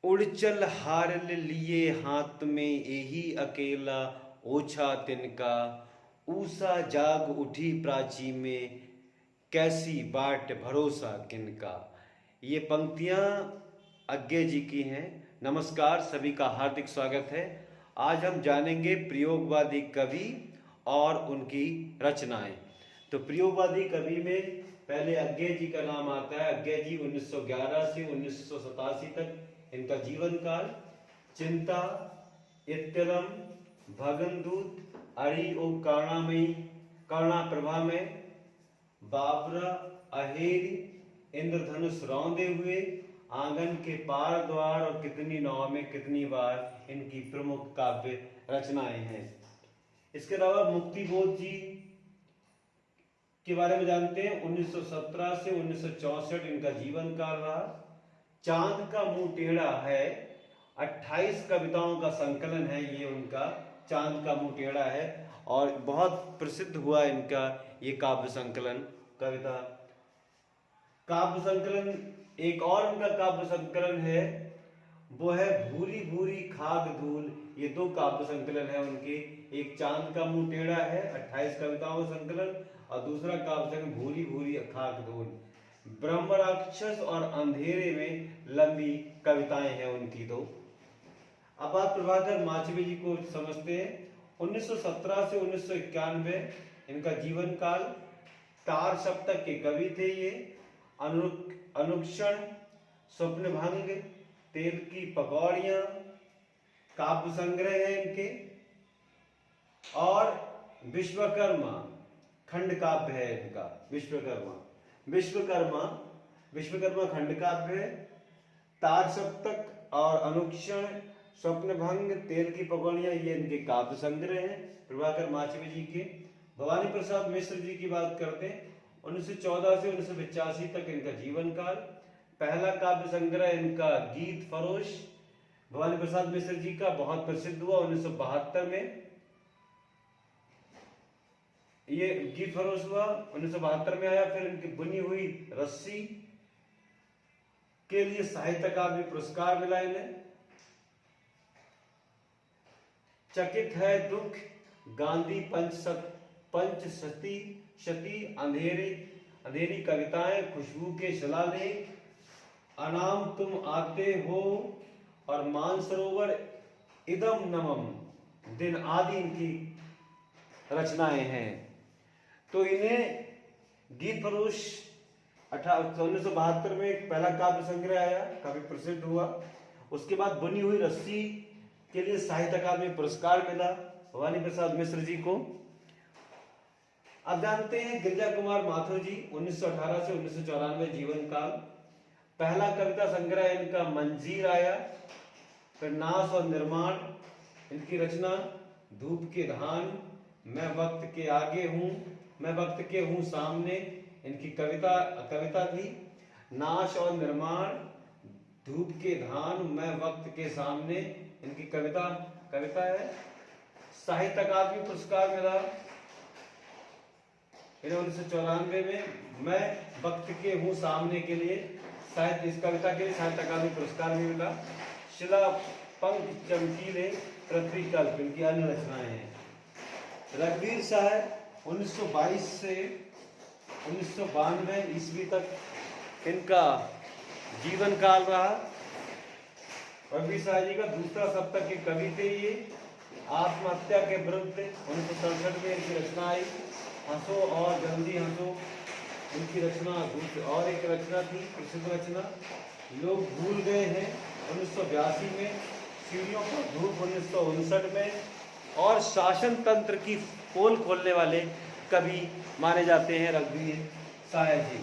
उड़ चल हारल लिए हाथ में एही अकेला ओछा तिनका। ऊषा जाग उठी प्राची में कैसी बाट भरोसा किनका। ये पंक्तियाँ अज्ञे जी की हैं। नमस्कार, सभी का हार्दिक स्वागत है। आज हम जानेंगे प्रयोगवादी कवि और उनकी रचनाएं। तो प्रयोगवादी कवि में पहले अज्ञे जी का नाम आता है। अज्ञे जी 1911 से 1987 तक इनका जीवन काल। चिंता, इत्तलम, भगनदूत, अरि ओ करुणामयी, करुणा प्रभा में, बाबरा, अहेरी, इंद्रधनुष रौंदे हुए, आंगन के पार द्वार और कितनी नाव में कितनी बार इनकी प्रमुख काव्य रचनाएं हैं। इसके अलावा मुक्तिबोध जी के बारे में जानते हैं। 1917 से 1964 इनका जीवन काल रहा। चांद का मुंह टेढ़ा है 28 कविताओं का संकलन है ये उनका। चांद का मुंह टेढ़ा है और बहुत प्रसिद्ध हुआ इनका ये काव्य संकलन, कविता काव्य संकलन। एक और उनका काव्य संकलन है, वो है भूरी भूरी खाग धूल। ये दो काव्य संकलन है उनके। एक चांद का मुंह टेढ़ा है 28 कविताओं का संकलन और दूसरा काव्य संकलन भूरी भूरी खाग धूल। ब्रह्म राक्षस और अंधेरे में लंबी कविताएं हैं उनकी। तो अब आप प्रभाकर माचवे जी को समझते हैं। 1917 से 1991 इनका जीवन काल। तार सप्तक के कवि थे ये। अनुक्षण, स्वप्न भंग, तेल की पकौड़ियां काव्य संग्रह है इनके। और विश्वकर्मा खंड काव्य है इनका। विश्वकर्मा खंड काव्य है। तार सप्तक और अनुक्षण, स्वप्न भंग, तेल की पकौड़ियां ये इनके काव्य संग्रह हैं प्रभाकर माचवे जी के। भवानी प्रसाद मिश्र जी की बात करते हैं। 1914 से 1985 तक इनका जीवन काल। पहला काव्य संग्रह इनका गीत फरोश भवानी प्रसाद मिश्र जी का बहुत प्रसिद्ध हुआ 1972 में। ये गीत फरोश हुआ 1972 में आया। फिर इनकी बुनी हुई रस्सी के लिए साहित्य अकादमी पुरस्कार मिला इन्हें। चकित है दुख, गांधी पंचशती, अंधेरी कविताएं, खुशबू के शिलालेख, अनाम तुम आते हो और मानसरोवर, इदम नमम दिन आदि इनकी रचनाएं हैं। तो इन्हें गीत फरोश 1972 में एक पहला काव्य संग्रह आया, काफी प्रसिद्ध हुआ। उसके बाद बुनी हुई रस्सी के लिए साहित्य अकादमी पुरस्कार मिला भवानी प्रसाद मिश्र जी को। अब जानते हैं गिरिजा कुमार माथुर जी 1918 से 1994 जीवन काल। पहला कविता संग्रह इनका मंजीर आया। फिर नाश और निर्माण इनकी रचना। धूप के धान, मैं वक्त के आगे हूं, मैं वक्त के हूं सामने इनकी कविता थी। नाश और निर्माण, धूप के धान, मैं वक्त के सामने इनकी कविता है। साहित्य अकादमी पुरस्कार मिला इन्हें 1994 में। मैं वक्त के हूं सामने के लिए साहित्य, इस कविता के लिए साहित्य अकादमी पुरस्कार भी मिला। शिला पंख चमकीले पृथ्वी कल्प इनकी अन्य रचनाएं हैं। रघुवीर साहब 1922 से 1992 ईस्वी तक इनका जीवन काल रहा। रघुवीर साहब जी का दूसरा सप्तक के कवि थे ये। आत्महत्या के विरुद्ध 1967 में इनकी रचना आई। हंसो और जल्दी हंसो इनकी रचना। और एक रचना थी प्रसिद्ध रचना, लोग भूल गए हैं 1982 में। सीढ़ियों पर धूप 1959 में। और शासन तंत्र की पोल खोलने वाले कवि माने जाते हैं रघुवीर साहब जी।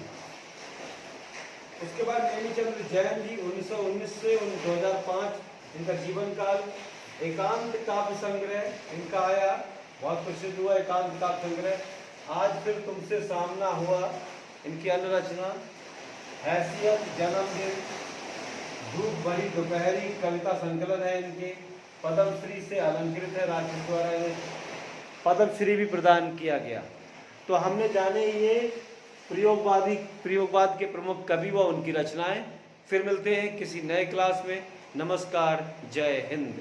उसके बाद नेमीचंद्र जैन जी 1919 से 2005 इनका जीवन काल। एकांत काव्य संग्रह इनका आया, बहुत प्रसिद्ध हुआ एकांत काव्य संग्रह। आज फिर तुमसे सामना हुआ इनकी अन्य रचना। हैसियत, जन्मदिन, धूप भरी दोपहरी कविता संकलन है इनके। पद्मश्री से अलंकृत है, राष्ट्रपति द्वारा इन्हें पद्मश्री भी प्रदान किया गया। तो हमने जाने ये प्रयोगवाद के प्रमुख कवि व उनकी रचनाएं। फिर मिलते हैं किसी नए क्लास में। नमस्कार, जय हिंद।